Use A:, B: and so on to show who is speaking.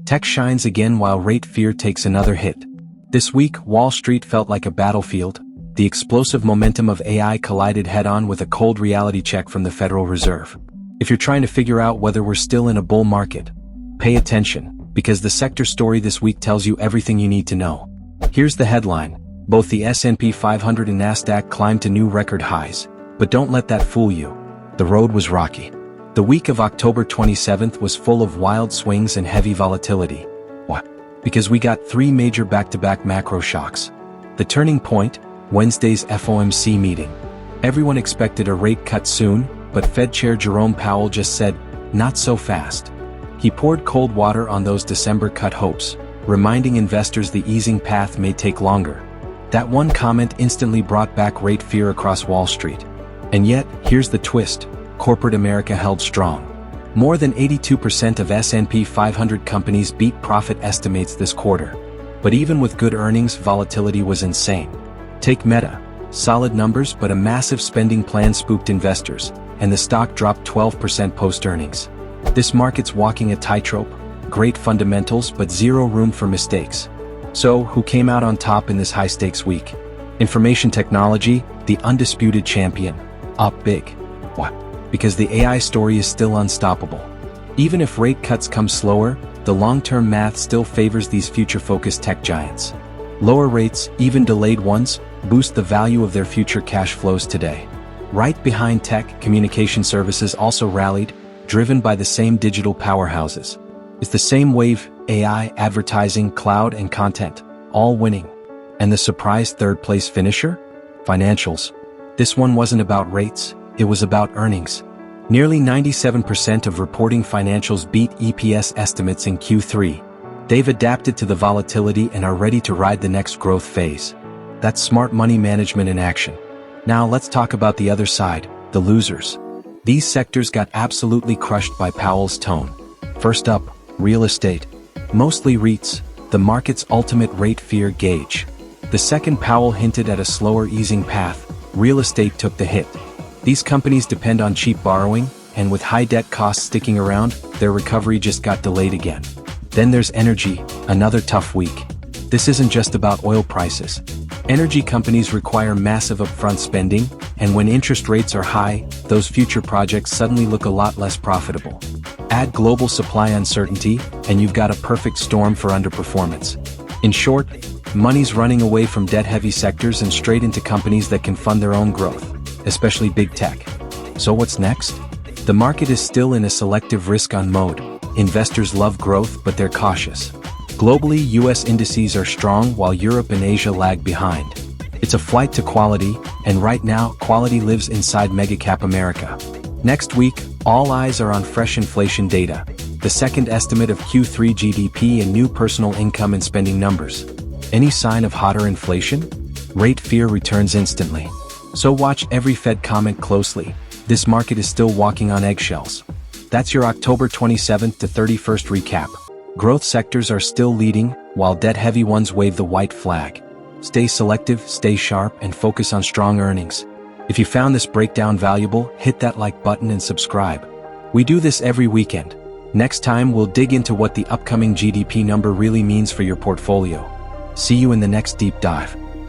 A: Tech shines again while rate fear takes another hit. This week, Wall Street felt like a battlefield. The explosive momentum of AI collided head-on with a cold reality check from the Federal Reserve. If you're trying to figure out whether we're still in a bull market, pay attention, because the sector story this week tells you everything you need to know. Here's the headline. Both the S&P 500 and Nasdaq climbed to new record highs. But don't let that fool you. The road was rocky. The week of October 27th was full of wild swings and heavy volatility. Why? Because we got three major back-to-back macro shocks. The turning point, Wednesday's FOMC meeting. Everyone expected a rate cut soon, but Fed Chair Jerome Powell just said, "Not so fast." He poured cold water on those December cut hopes, reminding investors the easing path may take longer. That one comment instantly brought back rate fear across Wall Street. And yet, here's the twist. Corporate America held strong. More than 82% of S&P 500 companies beat profit estimates this quarter. But even with good earnings, volatility was insane. Take Meta. Solid numbers but a massive spending plan spooked investors, and the stock dropped 12% post-earnings. This market's walking a tightrope, great fundamentals but zero room for mistakes. So, who came out on top in this high-stakes week? Information technology, the undisputed champion. Up big. Why? Because the AI story is still unstoppable. Even if rate cuts come slower, the long-term math still favors these future-focused tech giants. Lower rates, even delayed ones, boost the value of their future cash flows today. Right behind tech, communication services also rallied, driven by the same digital powerhouses. It's the same wave, AI, advertising, cloud, and content, all winning. And the surprise third-place finisher? Financials. This one wasn't about rates, it was about earnings. Nearly 97% of reporting financials beat EPS estimates in Q3. They've adapted to the volatility and are ready to ride the next growth phase. That's smart money management in action. Now let's talk about the other side, the losers. These sectors got absolutely crushed by Powell's tone. First up, real estate. Mostly REITs, the market's ultimate rate fear gauge. The second Powell hinted at a slower easing path, real estate took the hit. These companies depend on cheap borrowing, and with high debt costs sticking around, their recovery just got delayed again. Then there's energy, another tough week. This isn't just about oil prices. Energy companies require massive upfront spending, and when interest rates are high, those future projects suddenly look a lot less profitable. Add global supply uncertainty, and you've got a perfect storm for underperformance. In short, money's running away from debt-heavy sectors and straight into companies that can fund their own growth, especially big tech. So what's next? The market is still in a selective risk-on mode. Investors love growth, but they're cautious. Globally, US indices are strong while Europe and Asia lag behind. It's a flight to quality, and right now, quality lives inside mega-cap America. Next week, all eyes are on fresh inflation data, the second estimate of Q3 GDP and new personal income and spending numbers. Any sign of hotter inflation? Rate fear returns instantly. So watch every Fed comment closely. This market is still walking on eggshells. That's your October 27th to 31st recap. Growth sectors are still leading, while debt-heavy ones wave the white flag. Stay selective, stay sharp, and focus on strong earnings. If you found this breakdown valuable, hit that like button and subscribe. We do this every weekend. Next time, we'll dig into what the upcoming GDP number really means for your portfolio. See you in the next deep dive.